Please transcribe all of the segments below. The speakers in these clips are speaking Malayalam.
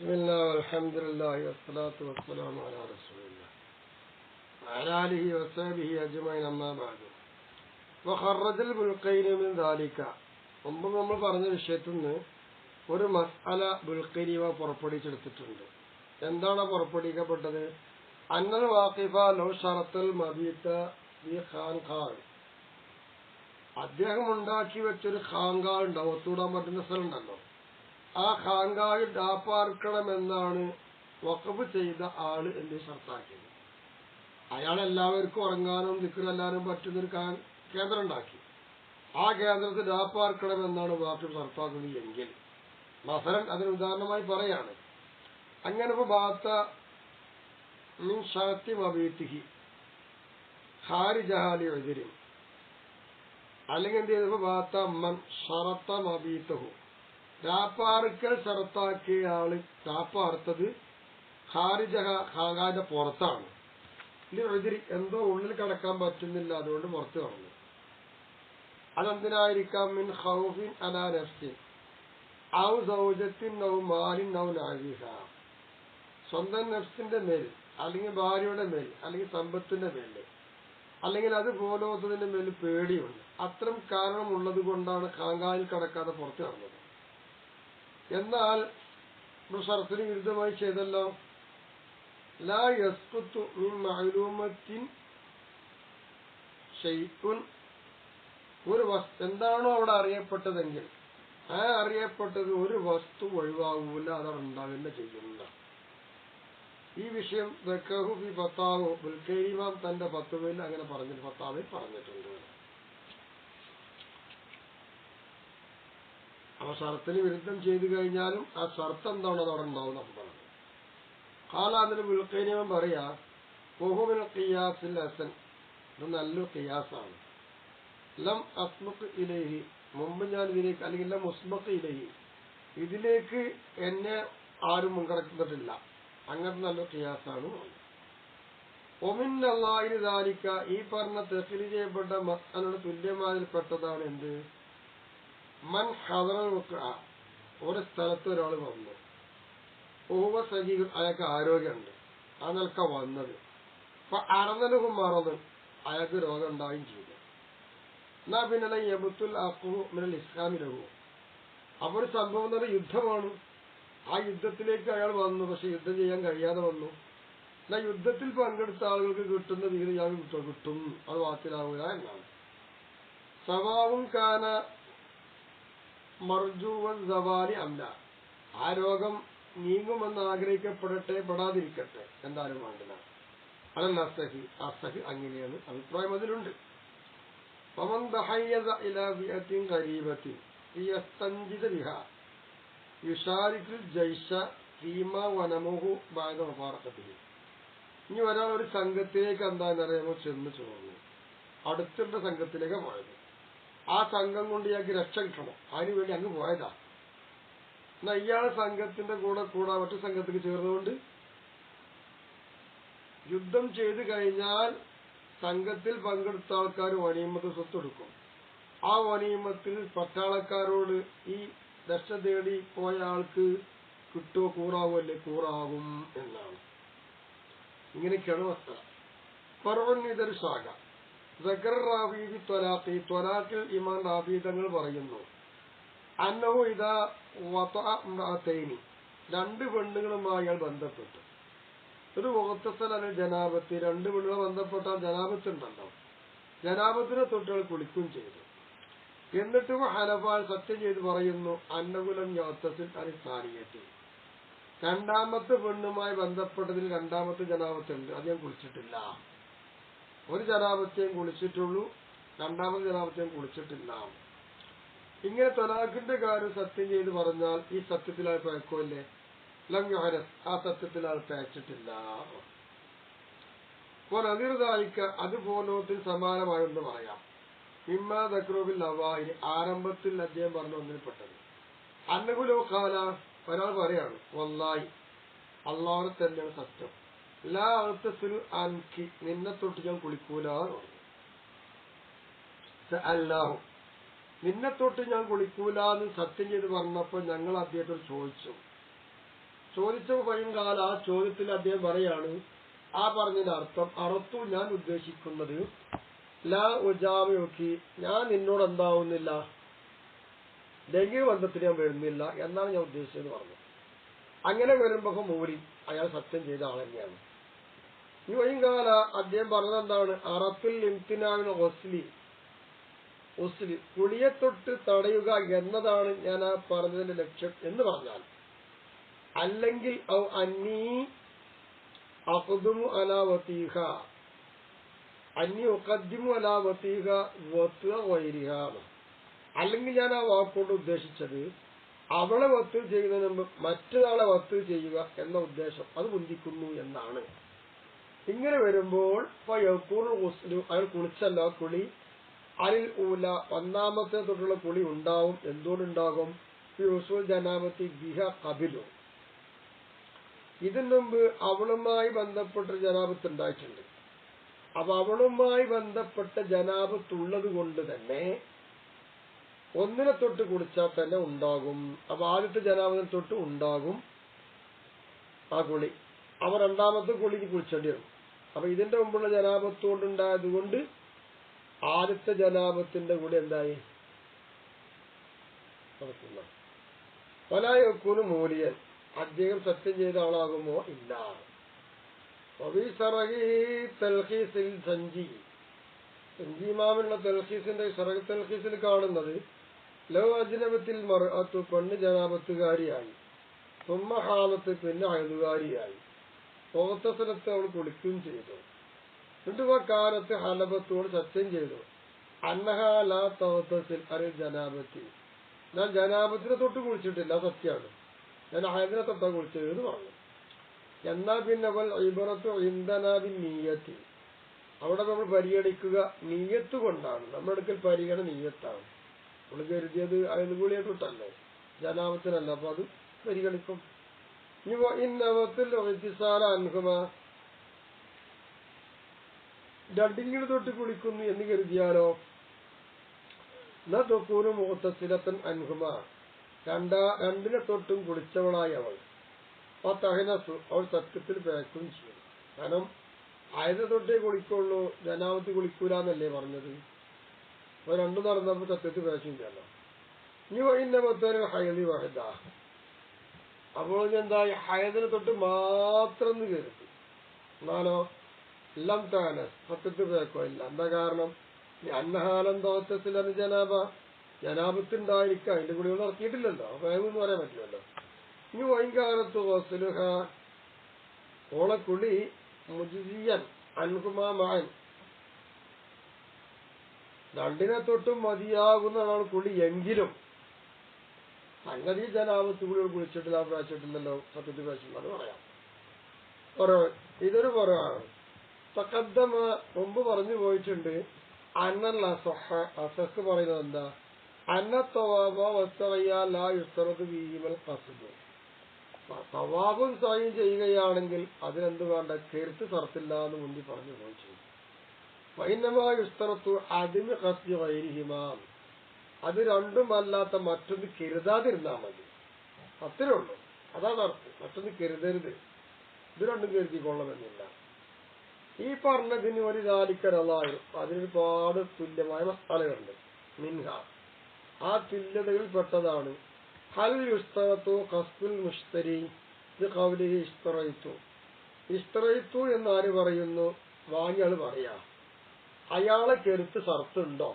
بسم الله والحمد لله والصلاة والسلام على رسول الله وعلى آله وصحبه أجمعين أما بعد وخرج البلقين من ذلك മുമ്പ് നമ്മൾ പറഞ്ഞ വിഷയത്തിൽ നിന്ന് ഒരു മസ്അല ബുൽഖൈനി പുറപ്പെടുവിച്ചെടുത്തിട്ടുണ്ട്. എന്താണ് പുറപ്പെടുവിക്കപ്പെട്ടത്? അന്നൽ വാഖിഫ ലൗ ഷറത്തൽ മബീത ബി ഖാൻഖാൻ, അദ്ദേഹം ഉണ്ടാക്കി വെച്ചൊരു ഖാൻഖാ ഉണ്ടാവും, ഒത്തൂടാൻ പറ്റുന്ന സ്ഥലം ഉണ്ടല്ലോ, ആ ഖാൻഖായിൽ ഡാപ്പാർക്കണമെന്നാണ് വഖഫ് ചെയ്ത ആള് എന്ന് ഷർത്താക്കിയത്. അയാൾ എല്ലാവർക്കും ഉറങ്ങാനും ദിക്റെല്ലാനും പറ്റുന്നൊരു കേന്ദ്രം ഉണ്ടാക്കി. ആ കേന്ദ്രത്തിൽ ഡാപ്പാർക്കണമെന്നാണ് വാക്കിൽ ഷർത്താക്കുന്നത് എങ്കിൽ മസലൻ അതിന് ഉദാഹരണമായി പറയാണ്. അങ്ങനെ ബാത്ത മിൻ ഷറത്തി മബീതിഹി ഖാരിജഹാലി ഉദ്രിൻ, അല്ലെങ്കിൽ എന്ത് ചെയ്തപ്പോ ബാത്ത മൻ ഷറത്ത മബീതഹു, ഡാപ്പാർക്കൽ ഷറത്താക്കിയ ആള് ഡാപ്പാർത്തത് ഖാരിജഹ ഖാൻഖാന്റെ പുറത്താണ്. ഇതിൽ എന്തോ ഉള്ളിൽ കടക്കാൻ പറ്റുന്നില്ല, അതുകൊണ്ട് പുറത്ത് കടന്നു. അതെന്തിനായിരിക്കാം? മിൻ ഖൗഫിൻ അലാ നഫ്സിൻ ഔ സൗജത്തിൻ ഔ മാലിൻ ഔ നാജിഹ, സ്വന്തം നഫ്സിന്റെ മേൽ അല്ലെങ്കിൽ ഭാര്യയുടെ മേൽ അല്ലെങ്കിൽ സമ്പത്തിന്റെ മേൽ അല്ലെങ്കിൽ അത് പോലോത്തതിന്റെ മേൽ പേടിയുണ്ട്. അത്തരം കാരണമുള്ളത് കൊണ്ടാണ് ഖാൻഖായിൽ കടക്കാതെ പുറത്ത് കടന്നത്. എന്നാൽ ഷറത്തിന് വിരുദ്ധമായി ചെയ്തല്ലോ. ലാ യസ്ഖുതു മിൻ മഅലൂമത്തിൻ ഷൈഉൻ, ഒരു എന്താണോ അവിടെ അറിയപ്പെട്ടതെങ്കിൽ ആ അറിയപ്പെട്ടത് ഒരു വസ്തു ഒഴിവാകൂല, അതവിടെ ഉണ്ടാകുന്ന ചെയ്യുന്ന. ഈ വിഷയം ഫത്താവ് ബുൽഖൈനി തന്റെ ഫത്വയിൽ അങ്ങനെ പറഞ്ഞിട്ട് ഫത്താവിൽ പറഞ്ഞിട്ടുണ്ട്. അപ്പൊ ഷർത്തിന് വിരുദ്ധം ചെയ്തു കഴിഞ്ഞാലും ആ ഷർത്ത് എന്താണ് അതവിടെ ഉണ്ടാവും നമുക്ക് പറഞ്ഞു. കാലാന്നിന് ബുൽഖൈനി പറയാ ബഹുമിൻ ഖിയാസിൽ ഹസൻ, ഇത് നല്ലൊരു ഖിയാസാണ്. ലം അസ്മുഖ് ഇലൈഹി, മുമ്പ് ഞാൻ ഇതിലേക്ക് അല്ലെങ്കിൽ ലം മുസ്ബഖ് ഇലൈഹി, ഇതിലേക്ക് എന്നെ ആരും മുൻകടക്കുന്നിട്ടില്ല, അങ്ങനത്തെ നല്ല ഖിയാസാണ്. ഒമിൻ അല്ലാഹി ദാലിക, ഈ പറഞ്ഞ തഖ്ലീദ് ചെയ്യപ്പെട്ട മസ്അലയുടെ തുല്യമായതിൽപ്പെട്ടതാണ് എന്ത്? മൻ ഹദറൽ വഖഅ, ഒരു സ്ഥലത്ത് ഒരാൾ വന്നു, ഓവ സജീവ്, അയാൾക്ക് ആരോഗ്യമുണ്ട്, ആ നിലക്ക വന്നത്. അപ്പൊ അറന്നലുഹും മറന്ന്, അയാൾക്ക് രോഗം ഉണ്ടാവുകയും ചെയ്തു. എന്നാ പിന്നെ യബുത്തുൽ അഖു മിനൽ ഇസ്ലാമി ലഹു, അപ്പൊ ഒരു സംഭവം എന്ന് പറഞ്ഞാൽ യുദ്ധമാണ്. ആ യുദ്ധത്തിലേക്ക് അയാൾ വന്നു, പക്ഷെ യുദ്ധം ചെയ്യാൻ കഴിയാതെ വന്നു. എന്നാ യുദ്ധത്തിൽ പങ്കെടുത്ത ആളുകൾക്ക് കിട്ടുന്ന വീട് ഇയാൾക്ക് കിട്ടും, അത് വാക്കിലാവുക എന്നാണ്. സവാവും കാന മർജൂവൻ സവാലി അല്ല, ആ രോഗം നീങ്ങുമെന്ന് ആഗ്രഹിക്കപ്പെടട്ടെ പെടാതിരിക്കട്ടെ, എന്തായാലും വേണ്ടില്ല. അതല്ല അസഹി, അസഹി അങ്ങനെയാണ് അഭിപ്രായം അതിലുണ്ട്. فمن تحيز إلى فئة قريبة ليستنجد بها يشارك الجيش فيما ونمه بعد مفارقته. ഇനി ഒരാൾ ഒരു സംഘത്തിലേക്ക് എന്താണെന്നറിയാമോ ചെന്ന് ചോർന്നു, അടുത്തുള്ള സംഘത്തിലേക്ക് പോയത്. ആ സംഘം കൊണ്ട് ഇയാൾക്ക് രക്ഷ കിട്ടണം, അതിനുവേണ്ടി അങ്ങ് പോയതാ. എന്നാ ഇയാൾ സംഘത്തിന്റെ കൂടെ മറ്റു സംഘത്തിൽ ചേർന്നുകൊണ്ട് യുദ്ധം ചെയ്തു കഴിഞ്ഞാൽ സംഘത്തിൽ പങ്കെടുത്ത ആൾക്കാർ വനീമത്ത് സ്വത്തെടുക്കും. ആ വനീമത്തിൽ പട്ടാളക്കാരോട് ഈ രക്ഷ തേടി പോയ ആൾക്ക് കിട്ടോ കൂറാവുമല്ലേ? കൂറാവും എന്നാണ്. ഇങ്ങനെയൊക്കെയാണ് വസ്തുത. ഫർഉൻ ഇതൊരു ശാഖ. സക്കർ റാഫീദി ത്വലാഖി, ത്വലാഖിൽ ഇമാം റാഫി തങ്ങൾ പറയുന്നു, അന്നഹു ഇദാ വതഅ ഇംറഅതൈനി, രണ്ട് പെണ്ണുങ്ങളുമായി അയാൾ ബന്ധപ്പെട്ടു. ഒരു മുഖത്തസൽ അല്ലെ ജനാപത്തി, രണ്ട് പെണ്ണുകളെ ബന്ധപ്പെട്ടാൽ ജനാപത്തുണ്ടല്ലോ, ജനാപത്തിനെ തൊട്ടുകൾ കുളിക്കുകയും ചെയ്തു. എന്നിട്ട് ഹനഫാൽ സത്യം ചെയ്ത് പറയുന്നു, അന്നകുലം യോത്തസിൽ അനിസാനിയത്തിൽ, രണ്ടാമത്തെ പെണ്ണുമായി ബന്ധപ്പെട്ടതിൽ രണ്ടാമത്തെ ജനാപത്തുണ്ട്, അത് ഞാൻ കുളിച്ചിട്ടില്ല. ഒരു ജനാപത്തെയും കുളിച്ചിട്ടുള്ളൂ, രണ്ടാമത്തെ ജനാപത്തെയും കുളിച്ചിട്ടില്ല. ഇങ്ങനെ തൊലാഖിന്റെ കാര്യം സത്യം ചെയ്ത് പറഞ്ഞാൽ ഈ സത്യത്തിലായി പഴക്കമല്ലേ? ലം യുഹരസ്, ആ സത്യത്തിൽ ആൾ പേച്ചിട്ടില്ല. അപ്പോൾ അതിർദായിക്ക, അതുപോലത്തിൽ സമാനമായെന്ന് പറയാം. മിമ്മാ ദക്റൂബിൽ അവ്വാഹിരി, ആരംഭത്തിൽ അദ്ദേഹം പറഞ്ഞ ഒന്നിൽപ്പെട്ടത്. അന്നകുലോ ഖാല, ഒരാൾ പറയാണ്, വല്ലാഹി അല്ലാഹുവിനെ തന്നെയാണ് സത്യം, ലാ അഗ്തസിലു അൻകി, നിന്നെ തൊട്ട് ഞാൻ കുളിക്കൂല എന്ന് പറഞ്ഞു. അല്ലാഹു, നിന്നെ തൊട്ട് ഞാൻ കുളിക്കൂല എന്ന് സത്യം ചെയ്ത് പറഞ്ഞപ്പോൾ ഞങ്ങൾ അദ്ദേഹത്തോട് ചോദിച്ചു, ചോദിച്ചപ്പോൾ പയ്യങ്കാല ആ ചോദ്യത്തിൽ അദ്ദേഹം പറയാണ്, ആ പറഞ്ഞതിന്റെ അർത്ഥം അറത്തു ഞാൻ ഉദ്ദേശിക്കുന്നത് ലാ ഉജാമിയൊക്കി, ഞാൻ നിന്നോട് എന്താവുന്നില്ല, ലൈംഗിക ബന്ധത്തിന് ഞാൻ വരുന്നില്ല എന്നാണ് ഞാൻ ഉദ്ദേശിച്ചതെന്ന് പറഞ്ഞു. അങ്ങനെ വരുമ്പോ മൂരി അയാൾ സത്യം ചെയ്ത ആൾ തന്നെയാണ്. ഈ വൈകാല അദ്ദേഹം പറഞ്ഞത് എന്താണ്, അറത്തിൽ ഇംതിനാവിന് ഒസ്ലി കുളിയെ തൊട്ട് തടയുക എന്നതാണ് ഞാൻ ആ പറഞ്ഞതിന്റെ ലക്ഷ്യം എന്ന് പറഞ്ഞാൽ, അല്ലെങ്കിൽ ഔ അന്നീ അഖ്ദുമു അലാ വതീഹ അന്നി ഉഖദ്ദിമു അലാ വതീഹ വത്വ വൈരിഹ, അല്ലെങ്കിൽ ഞാൻ ആ വാക്കുകൊണ്ട് ഉദ്ദേശിച്ചത് അവളെ വത്ത് ചെയ്യുന്നതിന് മുമ്പ് മറ്റൊരാളെ വത്ത് ചെയ്യുക എന്ന ഉദ്ദേശം അത് ബന്ധിക്കുന്നു എന്നാണ്. ഇങ്ങനെ വരുമ്പോൾ അയാൾ കുളിച്ചല്ല, കുളി അലിൽ ഊല ഒന്നാമത്തെ തൊട്ടുള്ള കുളി ഉണ്ടാവും. എന്തുകൊണ്ടുണ്ടാകും? ജനാപത്തി ബിഹ കബിലു, ഇതിനു മുമ്പ് അവളുമായി ബന്ധപ്പെട്ട ജനാപത്ത് ഉണ്ടായിട്ടുണ്ട്. അപ്പൊ അവളുമായി ബന്ധപ്പെട്ട ജനാപത്തുള്ളത് കൊണ്ട് തന്നെ ഒന്നിനെ തൊട്ട് കുളിച്ചാൽ തന്നെ ഉണ്ടാകും. അപ്പൊ ആദ്യത്തെ ജനാപത്തിനെ തൊട്ട് ഉണ്ടാകും ആ കുളി. അവ രണ്ടാമത്തെ കുളിക്ക് കുളിച്ചേണ്ടി വരും. അപ്പൊ ഇതിന്റെ മുമ്പുള്ള ജനാപത്ത് കൊണ്ടുണ്ടായത് കൊണ്ട് ആദ്യത്തെ ജനാപത്തിന്റെ കുളി എന്തായി? നടക്കുന്ന പലായൊക്കൂന് മൂലിയൻ, അദ്ദേഹം സത്യം ചെയ്ത ആളാകുമോ? ഇല്ല. സഞ്ജീമാമിനുള്ള തൽഹീസിന്റെ സറഹ് തൽഹീസിൽ കാണുന്നത് ലോ അജ്നബത്തിൽ മർഅത്തു, പെണ്ണ് ജനാപത്തുകാരിയായി, സുമ്മഹാമത്ത് പിന്നെ ഹൈദുകാരിയായി, പോത്തസനത്ത് അവൾ കുളിക്കുകയും ചെയ്തു, ചുണ്ടുവക്കാലത്ത് ഹലബത്തോട് സത്യം ചെയ്തു, അന്നഹാലാ തൗത്തസിൽ അറി ജനാപത്തി, ഞാൻ ജനാപത്തിനെ തൊട്ട് കുളിച്ചിട്ടില്ല, സത്യമാണ്, ഞാൻ ഹൈദിനെ തൊട്ടാ കുളിച്ചതെന്ന് പറഞ്ഞു. എന്നാ പിന്നെ അവൾ ഇബറത്തു ഇന്ധനാബിൻ നീയത്തി, അവിടെ നമ്മൾ പരിഗണിക്കുക നീയത്ത് കൊണ്ടാണ്. നമ്മുടെ അടുക്കൽ പരിഗണന നീയത്താണ്. നമ്മൾ കരുതിയത് അയൽ കൂളിയെ തൊട്ടല്ലേ, ജനാപത്തിനല്ല. അപ്പൊ അത് പരിഗണിക്കും. രണ്ടിങ്ങനെ തൊട്ട് കുളിക്കുന്നു എന്ന് കരുതിയാലോ, തൊക്കൂനും മുഖത്തസിലത്തൻ അൻഹുമ, രണ്ടിനെ തൊട്ടും കുളിച്ചവളായി അവൾ. ആ തഹനസു, അവൾ സത്യത്തിൽ പേക്കും ചെയ്യും. കാരണം ആയതിനെ തൊട്ടേ കുളിക്കുള്ളൂ, ജനാപത്ത് കുളിക്കൂലെന്നല്ലേ പറഞ്ഞത്. അപ്പൊ രണ്ടു നടന്നപ്പോ സത്യത്തിൽ പേക്കും ചെയ്യണം. ഇനി ഇന്നപത്തൊരു ഹയലി വഹദ, അപ്പോൾ എന്തായി? ഹയദിനെ തൊട്ട് മാത്രം കരുതി. എന്നാലോ എല്ലാം താന സത്യത്തിൽ പേക്കോ ഇല്ല. എന്താ കാരണം? അന്നഹാലം തോറ്റത്തിലാണ് ജനാബ, ജനാപത്തുണ്ടായിരിക്കുക, അതിന്റെ കുളികൾ നടത്തിയിട്ടില്ലല്ലോ, വേഗമെന്ന് പറയാൻ പറ്റില്ലല്ലോ. ഇനി വൈകാലത്ത് വസുലുഹ, ഓളക്കുളി മുജിയൻ അൻകുമാൻ, രണ്ടിനെ തൊട്ടും മതിയാകുന്നതാണ് കുളി എങ്കിലും സംഗതി ജനാപത്ത് കുളികൾ കുളിച്ചിട്ടില്ല, പ്രാച്ചിട്ടില്ലല്ലോ, സത്യത്തിൽ പ്രാച്ചിട്ടുണ്ടെന്ന് പറയാം. ഇതൊരു കുറവാണ്. തഖദ്ദമ, മുമ്പ് പറഞ്ഞു പോയിട്ടുണ്ട്. അന്നൽ അസഹ് പറയുന്നത് എന്താ? തവാബും സഹയും ചെയ്യുകയാണെങ്കിൽ അതിനെന്ത് വേണ്ട? കെരുത്ത് സർത്തില്ല എന്ന് മുന്തി പറഞ്ഞു പോയിട്ടുണ്ട്. വൈനമായുസ്തറത്തു അതിന് കസ്തി വൈരിഹിമാം, അത് രണ്ടുമല്ലാത്ത മറ്റൊന്ന് കരുതാതിരുന്നാ മതി, അത്രേ ഉള്ളൂ. അതാണ് അർത്ഥം. മറ്റൊന്ന് കരുതരുത്, ഇത് രണ്ടും കരുതിക്കൊള്ളണമെന്നില്ല. ഈ പറഞ്ഞതിന് ഒരു ദാലിക്കലായും അതിനൊരുപാട് തുല്യമായ മസാലകളുണ്ട്. മിൻഹ, ആ തുല്യതകളിൽപ്പെട്ടതാണ് ഹൽ യുസ്തറത്തു ഖസ്ബുൽ മുഷ്തരി ഖൗലിഹി ഇസ്തറൈതു. ഇസ്തറൈതു എന്നാര് പറയുന്നു? വാങ്ങിയാള് പറയാ. അയാളെ കരുത്ത് സർത്തുണ്ടോ?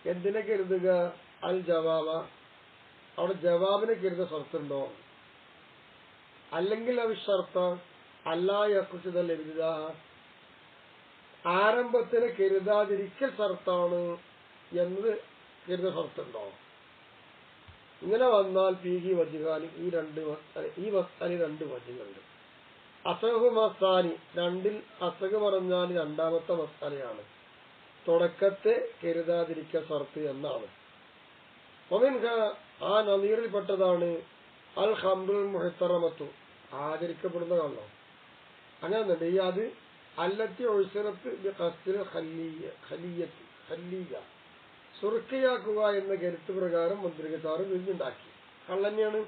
എന്തിനെ കരുതുക? അൽ ജവാബ, അവിടെ ജവാബിനെ കരുത സർത്തുണ്ടോ? അല്ലെങ്കിൽ അവിഷർത്ത അല്ലായക്കുറിച്ചതല്ല എഴുതുക, ആരംഭത്തിന് കരുതാതിരിക്കൽ സർത്താണ് എന്നത് കരുത സർത്തുണ്ടോ? ഇങ്ങനെ വന്നാൽ പീകി വജികാലി, ഈ മസാലി രണ്ട് വജികളുണ്ട്. അസഹു മസാലി, രണ്ടിൽ അസഹ് പറഞ്ഞാൽ രണ്ടാമത്തെ മസാലയാണ്, തുടക്കത്തെ കരുതാതിരിക്കൽ സർത്ത് എന്നാണ്. ആ നദീറിൽപ്പെട്ടതാണ് അൽ ഹംറുൽ മുഹത്തറമത്തു, ആചരിക്കപ്പെടുന്ന കള്ളോ. അങ്ങനെ ഈ അത് അല്ലത്തി ഒഴിസിറത്ത് ഖലിയ, സുറുക്കയാക്കുക എന്ന കരുത്ത് പ്രകാരം മുദ്രികസാറ് വിരുന്നുണ്ടാക്കി. കള്ളന്നെയാണ്.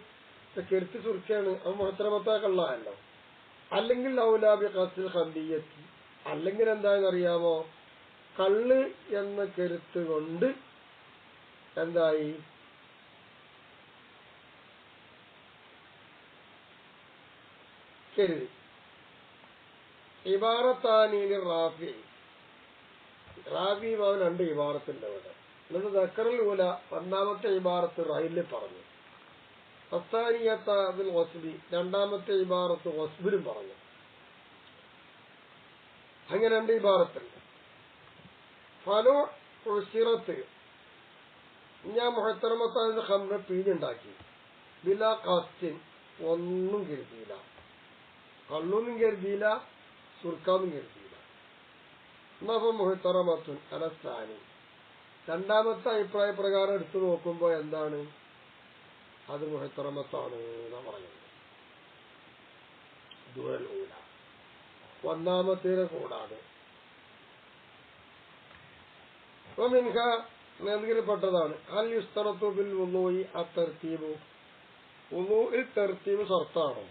കെരുത്തി സുർക്കയാണ് അത് മുഹത്തരമത്താ കള്ളായല്ലോ. അല്ലെങ്കിൽ ഔലാബി ഖസ്ൽ ഖന്ദിയത്തി, അല്ലെങ്കിൽ എന്താണെന്നറിയാമോ, കള്ള് എന്ന കരുത്ത് കൊണ്ട് എന്തായി കരുതി. ഇബാറത്താനീന് റാഫി മാവൻ 2 ഇബാറത്തിന്റെ അവിടെ. എന്നിട്ട് ദക്കറുൽ ഊല ഒന്നാമത്തെ ഇബാറത്ത് റൈലിൽ പറഞ്ഞു, അസ്ഥാനിയത്തിൽ വസ്ബി രണ്ടാമത്തെ ഇബാറത്ത് വസ്ബിലും പറഞ്ഞു. അങ്ങനെ 2 ഇബാറത്തുണ്ട്. ഫലോ ഉസിറത്ത്, ഞാൻ മുഹത്തറമത്തായ ഖംറ പീഞ്ഞുണ്ടാക്കി, ബിലാ ഖാസ്റ്റിൻ ഒന്നും കരുതിയില്ല, കള്ളൊന്നും കരുതിയില്ല, സുർക്കാന്നും കരുതിയില്ല. എന്നപ്പം മുഹത്തറമത്തുൻ അലസ്ഥാനി, രണ്ടാമത്തെ അഭിപ്രായ പ്രകാരം എടുത്തു നോക്കുമ്പോ എന്താണ്, അത് മുഹത്തറമത്താണ് എന്നാ പറയുന്നത്. ദൂരൽ ഊല ഒന്നാമത്തേനെ കൂടാതെ. മിൻഹ നേർപ്പെട്ടതാണ് അൽ യുസ്തറത്തു ബിൽ വുളൂഇ അത്തർത്തീബു, വുളൂഇൽ തർത്തീബ് ഷർത്താണോ,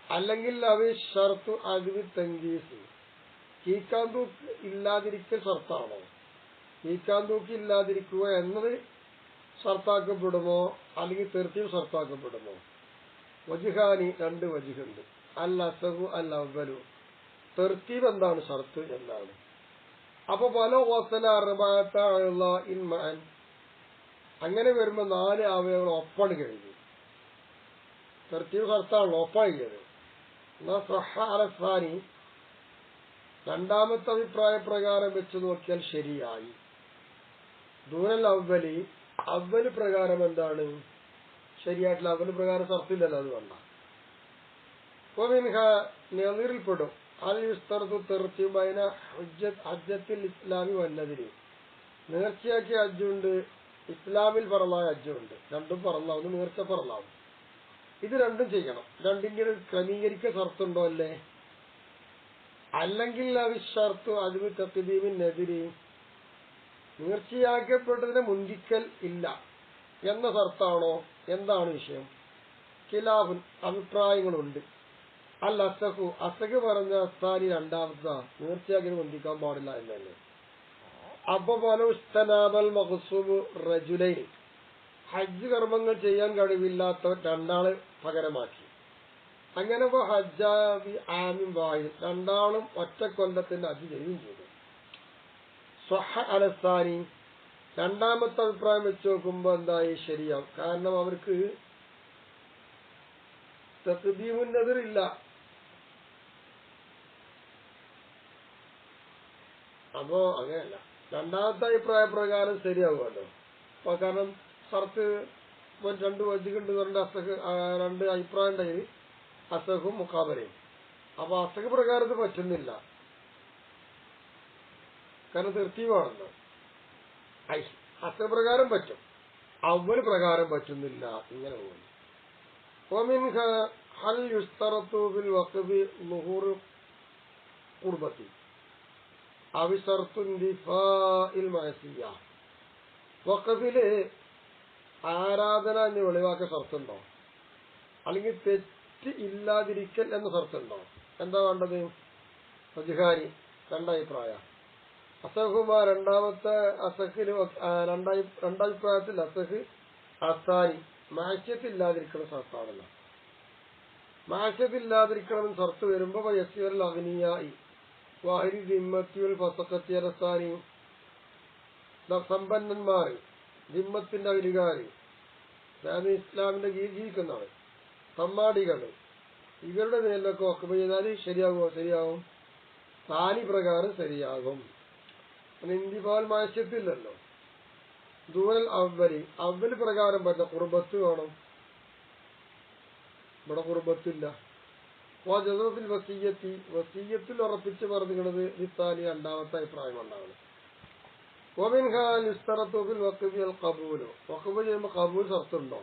അല്ലെങ്കിൽ അവ ഷർത്തു അദ്വി തൻഗീസ്, കീക്കാന്തൂക്ക് ഇല്ലാതിരിക്കൽ ഷർത്താണോ, കീക്കാന്തൂക്ക് ഇല്ലാതിരിക്കുക എന്നത് ഷർത്താക്കപ്പെടുമോ, അല്ലെങ്കിൽ തർത്തീബ് ഷർത്താക്കപ്പെടുമോ. വജ്ഹാനി 2 വജ്ഹുണ്ട്. അൽ അസഹു അൽ അവ്വലു, തർത്തീബ് എന്താണ്, ഷർത്ത് എന്താണ്. അപ്പൊ പല വസല അർബഅത അഅ്ളാഇൻ മഅൻ, അങ്ങനെ വരുമ്പോ 4 അവയവങ്ങൾ ഒപ്പാണ് കഴിഞ്ഞു. തർത്തീബ് ഷർത്താണല്ലോ, ഒപ്പായത്. എന്നാ സഹ അലസാനി, രണ്ടാമത്തെ അഭിപ്രായ പ്രകാരം വെച്ച് നോക്കിയാൽ ശരിയായി. ദൂനൽ അവ്വലി, അവ്വല് പ്രകാരം എന്താണ് ശരിയായിട്ടില്ല, അവ്വല് പ്രകാരം ഷർത്തില്ലല്ലോ, അത് വേണ്ട. മിൻഹ നെളിറിൽപ്പെടും അൽ യുസ്തറത്തു തർത്തീബ് ബൈന ഹജ്ജത്തിൽ ഇസ്ലാമി വന്നതിന്, നേർച്ചയാക്കിയ ഹജ്ജുണ്ട്, ഇസ്ലാമിൽ പറളായ ഹജ്ജുണ്ട്. രണ്ടും പറളാവും, നേർച്ച പറളാവും. ഇത് രണ്ടും ചെയ്യണം. രണ്ടിന്റെ ക്രമീകരിക്ക ഷർത്തുണ്ടോ അല്ലേ. അല്ലെങ്കിൽ അവിഷർത്തു അതിന് തഖ്ദീമിനെതിരെ, നേർച്ചയാക്കപ്പെട്ടതിനെ മുൻപിക്കൽ ഇല്ല എന്ന ഷർത്താണോ, എന്താണ് വിഷയം. ഖിലാഫുൻ, അഭിപ്രായങ്ങളുണ്ട്. അൽ അസഹു, അസഹ് പറഞ്ഞ അസ്ഥാനി രണ്ടാമതാ, നേർച്ചയാക്കിയത് മുന്തിക്കാൻ പാടില്ല എന്നല്ലേ. അപ്പൊ പോലെ ഉസ്തനാബൽ മഖ്സൂബ് റജുലൈൻ, ഹജ്ജ് കർമ്മങ്ങൾ ചെയ്യാൻ കഴിവില്ലാത്തവർ 2 ആള് പകരമാക്കി. അങ്ങനെ ഹജ്ജാബി ആമിൻ വാഹിദ്, 2 ആളും ഒറ്റ കൊല്ലത്തിന്റെ ഹജ്ജ് ചെയ്യുകയും ചെയ്തു. സ്വഹ അലസ്ഥാനി, രണ്ടാമത്തെ അഭിപ്രായം വെച്ച് നോക്കുമ്പോ എന്തായി ശരിയാവും. കാരണം അവർക്ക് തഖ്ദീമുന്നെതിരില്ല. അപ്പോ അങ്ങനെയല്ല, രണ്ടാമത്തെ അഭിപ്രായ പ്രകാരം ശരിയാവുമല്ലോ. അപ്പൊ കാരണം ഷർത്ത് 2 വജ്ജുണ്ട്, 2 അസഹ്, 2 അഭിപ്രായം ഉണ്ടായി, അസഹും മുഖാബലയും. അപ്പൊ അസഹ് പ്രകാരം ഇത് പറ്റുന്നില്ല, കാരണം തർത്തീബാണല്ലോ. അസഹ് പ്രകാരം പറ്റും, അവ്വൽ പ്രകാരം പറ്റുന്നില്ല, ഇങ്ങനെ പോകുന്നു. ومنها هل يشترط في الوقف ظهور قربة أو شرط اندفاع المعصية. വഖഫില് ആരാധന എന്ന് വെളിവാക്ക ഷർത്തുണ്ടോ, അല്ലെങ്കിൽ തെറ്റ് ഇല്ലാതിരിക്കൽ എന്ന ഷർത്തുണ്ടോ. എന്താ വേണ്ടത്. വജ്ഹാനി, 2 അഭിപ്രായം. അസഹുമ, രണ്ടാമത്തെ അസഹില്, രണ്ടഭിപ്രായത്തിൽ അസഹ് അസാനി, മാസ്യത്തില്ലാതിരിക്കണം ഷർത്താണല്ലോ. മാസ്യത്തില്ലാതിരിക്കണമെന്ന് ഷർത്ത് വരുമ്പോ യസ്വൽ അഗ്നിയായി വാഹിരി ദിമ്മത്തിയുൽ ഫസഖത്തി അലസാനി, സമ്പന്നന്മാർ, ദിമ്മത്തിന്റെ അധികാരി, അതായത് ഇസ്ലാമിന്റെ കീഴിൽ ജീവിക്കുന്നവർ, തമ്മാടികൾ, ഇവരുടെ മേലൊക്കെ വഖഫ് ചെയ്താൽ ശരിയാകുമോ. ശരിയാവും, സാനി പ്രകാരം ശരിയാകും. ഇന്തിഫാൽ മാസ്യത്തില്ലല്ലോ. ദൂരൽ അവ്വലി, അവ്വൽ പ്രകാരം പറ്റുന്ന ഖുർബത്ത് വേണം. ഇവിടെ ഖുർബത്തില്ല. ജസത്തിൽ വസീയത്തി, വസീയത്തിൽ ഉറപ്പിച്ച് പറഞ്ഞിരിക്കുന്നത് ഇത്താലി, രണ്ടാമത്തെ അഭിപ്രായം ഉണ്ടാവണം. വഖഫ് ചെയ്യുമ്പോൾ കബൂൽ ഷർത്തുണ്ടോ,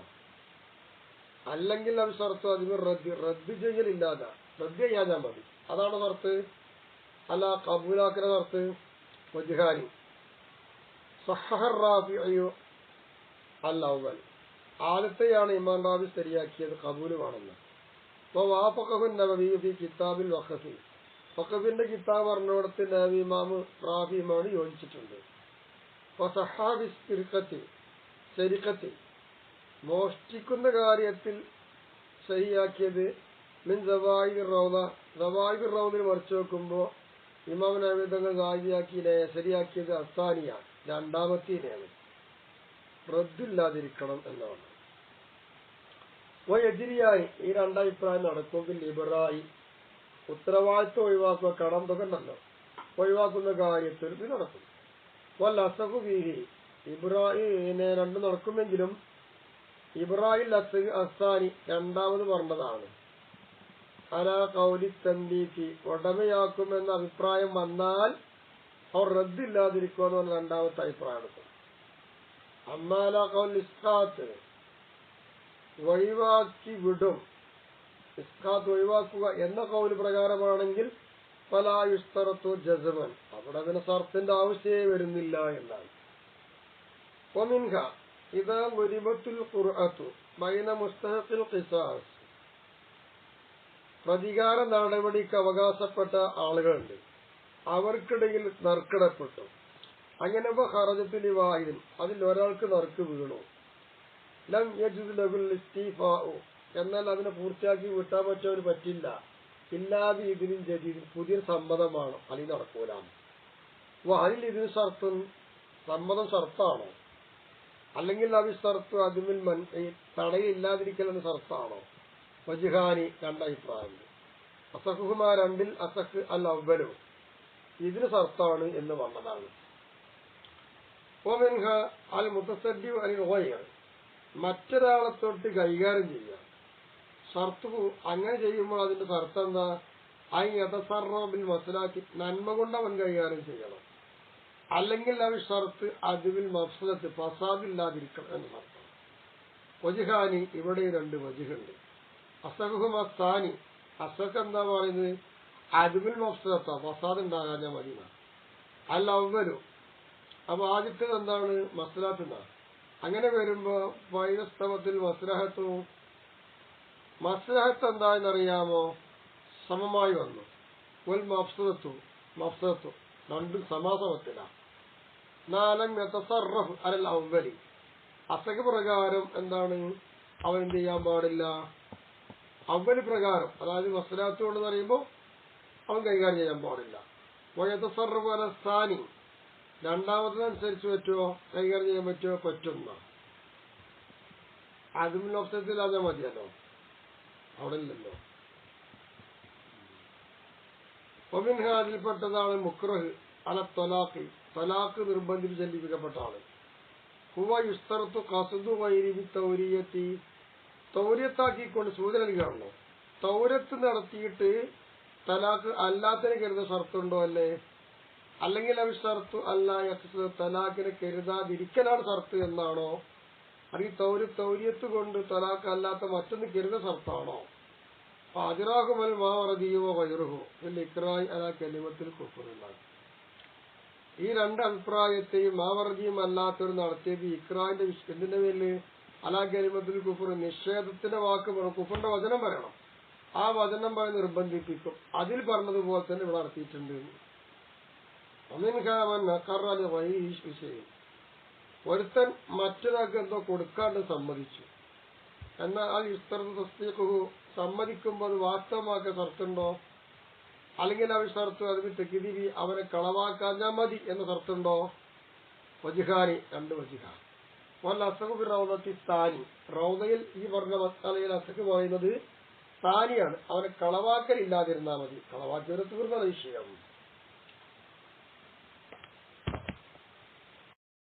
അല്ലെങ്കിൽ അത് ഷർത്ത് അതിന് റദ്ദ് ചെയ്യലില്ലാതെ, റദ്ദ് ചെയ്യാൻ മതി, അതാണ് ഷർത്ത്. അല്ല കബൂലാക്കുന്ന ഷർത്ത്. വജ്ഹാനി സഹഹ റാഫിഉ അൽ അവ്വൽ, ആദ്യത്തെയാണ് ഇമാം റാബി ശരിയാക്കിയത് കബൂലുമാണെന്ന്. അപ്പോൾ വാഫഖഹു നവവി ഫി കിതാബിൽ വഖഫി, വഖഫിന്റെ കിതാബ് പറഞ്ഞിടത്ത് നബി ഇമാം റാബി ഇമാം യോജിച്ചിട്ടുണ്ട്. അപ്പോൾ സഹാബി ശരിക്കത്തി മോഷ്ടിക്കുന്ന കാര്യത്തിൽ ശരിയാക്കിയത് മിൻ സവായിഖിർ റൗദ, സവായിഖിർ റൗദിൽ മറിച്ച് വെക്കുമ്പോൾ ഇമാം നബി തങ്ങൾ ശരിയാക്കിയത് അസാനിയ, രണ്ടാമത്തേനെയാണ്. റദ്ദില്ലാതിരിക്കണം എന്നാണ്. എതിരിയായി ഈ രണ്ടഭിപ്രായം നടക്കുമെങ്കിൽ ഇബ്രായി ഉത്തരവാദിത്വം ഒഴിവാക്കുക, കടം തുക ഉണ്ടല്ലോ ഒഴിവാക്കുന്ന കാര്യത്തിൽ ഇത് നടക്കും. വല്ല അസഫു ബീഹി ഇബ്രാഹിനെ രണ്ടും നടക്കുമെങ്കിലും ഇബ്രാഹിൽ അസാനി രണ്ടാമത് പറഞ്ഞതാണ്. അലാ കൗലി തൻബീഹി ഉടമയാക്കുമെന്ന അഭിപ്രായം വന്നാൽ അവർ റദ്ദില്ലാതിരിക്കുമെന്ന് പറഞ്ഞ രണ്ടാമത്തെ അഭിപ്രായം എടുക്കും. അമ്മാല കൗൽ ഇസ്കാത്ത് ഒഴിവാക്കി വിടും, ഇസ്കാത്ത് ഒഴിവാക്കുക എന്ന കൗല് പ്രകാരമാണെങ്കിൽ ഫലാ യുസ്തറത്തു ജസ്മൻ, അവിടെ അതിന് സർത്തിന്റെ ആവശ്യമേ വരുന്നില്ല എന്നാണ്. വമിൻഹ ഇദാ ഗുരിബത്തുൽ ഖുർഅത്തു ബൈന മുസ്തഹഖിൽ ഖിസാസ്, പ്രതികാര നടപടിക്ക് അവകാശപ്പെട്ട ആളുകളുണ്ട്, അവർക്കിടയിൽ നറുക്കിടപ്പെട്ടു. അങ്ങനെ ഖറജത്തുൽ വാഹിദിൻ, അതിൽ ഒരാൾക്ക് നറുക്ക് വീണു. ലം യജ്ദ് ലഹുൽ ഇസ്തിഫാഉ, എന്നാൽ അതിനെ പൂർത്തിയാക്കി വിട്ടാൻ പറ്റവന് പറ്റില്ല. ഇല്ലാതെ ഇതിനും ജദീദ്, പുതിയ സമ്മതമാണ്, അല്ലെങ്കിൽ നടക്കൂല. അതിൽ ഇതിന് ഷർത്തും, സമ്മതം ഷർത്താണോ, അല്ലെങ്കിൽ അവി ഷർത്ത് അതിമിൽ തടയില്ലാതിരിക്കലെന്ന് ഷർത്താണോ? വജ്ഹാനി രണ്ടഭിപ്രായമുണ്ട്. അസഖുഹുമാ രണ്ടിൽ അസഖ് അൽ അവ്വലു ഇതിന് ഷർത്താണ് എന്ന് പറഞ്ഞതാണ്. വമിൻഹ അൽ മുതസദ്ദി അനിൽ ഗൈർ, മറ്റൊരാളെ തൊട്ട് കൈകാര്യം ചെയ്യുക. ഷർത്ത് അങ്ങനെ ചെയ്യുമ്പോൾ അതിന്റെ ഷർത്ത് എന്താ? യതസറബിൽ മസ്ലാക്കി, നന്മ കൊണ്ട് അവൻ കൈകാര്യം ചെയ്യണം. അല്ലെങ്കിൽ അവ ഷർത്ത് അതിൽ മഫ്സദത്ത്, ഫസാദില്ലാതിരിക്കണം എന്ന് ഷർത്താണ്. വജ്ഹാനി, ഇവിടെ രണ്ട് വജ്ഹുണ്ട്. അസഖുഹും അസാനി, അസഖ് എന്താ പറയുന്നത്? അതിൽ മഫ്സദത്ത, ഫസാദ് ഉണ്ടാകാൻ മതി. അൽ അവ്വലു, അപ്പൊ ആദ്യത്തേത് എന്താണ്? മസ്ലഹത്ത് എന്നാണ്. അങ്ങനെ വരുമ്പോ വൈദസ്തവത്തിൽ മസ്ലഹത്ത് എന്താണെന്നറിയാമോ? സമമായി വന്നു. ഒരു മഫ്സദത്തു രണ്ടും സമാസമത്തിലാണ്. നാലം യതസറഫ് അലൽ അവ്വലി, അസഖ് പ്രകാരം എന്താണ് അവൻ എന്ത് ചെയ്യാൻ പാടില്ല? അവ്വല് പ്രകാരം, അതായത് മസ്ലഹത്ത് കൊണ്ട് പറയുമ്പോൾ അവൻ കൈകാര്യം ചെയ്യാൻ പാടില്ല. വയതസറഫ് അലൽ സാനി, രണ്ടാമത്തതനുസരിച്ച് പറ്റുമോ? കൈകാര്യം ചെയ്യാൻ പറ്റുമോ? പറ്റുന്ന അതും ഓപ്ഷത്തിലാഞ്ഞാൽ മതിയല്ലോ, അവിടെ ഇല്ലല്ലോ. അതിൽപ്പെട്ടതാണ് മുക്രഹ് അല തൊലാഖ്, തൊലാഖ് നിർബന്ധിച്ച് ചെല്ലിപ്പിക്കപ്പെട്ട ആള്. ഹുവ യുസ്തറത്തു ഖസ്ദു ഗൈരി ബിത്തൗരിയത്തി, തൗര്യത്താക്കിക്കൊണ്ട് സൂചന നൽകുകയാണല്ലോ. തൗര്യത്ത് നടത്തിയിട്ട് തലാഖ് അല്ലാത്തതിന് കരുതുന്ന ഷർത്തുണ്ടോ? അല്ലേ? അല്ലെങ്കിൽ അവ ഷർത്തു അല്ല തലാഖിനെ കരുതാതിരിക്കലാണ് ഷർത്ത് എന്നാണോ? അല്ലെങ്കിൽ തൗര്യത്ത് കൊണ്ട് തലാഖ് അല്ലാത്ത മറ്റൊന്ന് കരുത ഷർത്താണോ? അജിറാഹുമൽ മാവറദിയോ വൈറുഹോ ഇക്രായ് അല കലിമത്തിൽ കുഫറുണ്ടാകും. ഈ രണ്ട് അഭിപ്രായത്തെയും മാവറദിയും അല്ലാത്തവർ നടത്തിയത് ഇക്രാന്റെ എന്തിന്റെ പേരില്? അലാ കലിമത്തിൽ കുഫർ, നിഷേധത്തിന്റെ വാക്ക് പറയണം, കുഫറിന്റെ വചനം പറയണം. ആ വചനം പറഞ്ഞ് നിർബന്ധിപ്പിക്കും. അതിൽ പറഞ്ഞതുപോലെ തന്നെ ഇവിടെ നടത്തിയിട്ടുണ്ട്. വിഷയം, ഒരുത്തൻ മറ്റൊരാൾക്ക് എന്തോ കൊടുക്കാണ്ട് സമ്മതിച്ചു, എന്നാൽ ആ യുസ്തറത്ത് തസ്ദീഖുഹു, സമ്മതിക്കുമ്പോൾ അത് വാസ്തവമാക്കാൻ ഷർത്തുണ്ടോ? അല്ലെങ്കിൽ ആ ഷർത്ത് അതിന് തെക്കിതിരി, അവനെ കളവാക്കാൻ മതി എന്ന ഷർത്തുണ്ടോ? വജ്ഹാനി, രണ്ട് വജ്ഹാൻ. വല്ല അസഖു റൗദത്തി സ്ഥാനി, റൗദയിൽ ഈ പറഞ്ഞ മസാലയിൽ അസഖ് പറയുന്നത് സ്ഥാനിയാണ്, അവനെ കളവാക്കൽ ഇല്ലാതിരുന്നാൽ മതി. കളവാക്കിയവരെ തീർന്ന വിഷയം.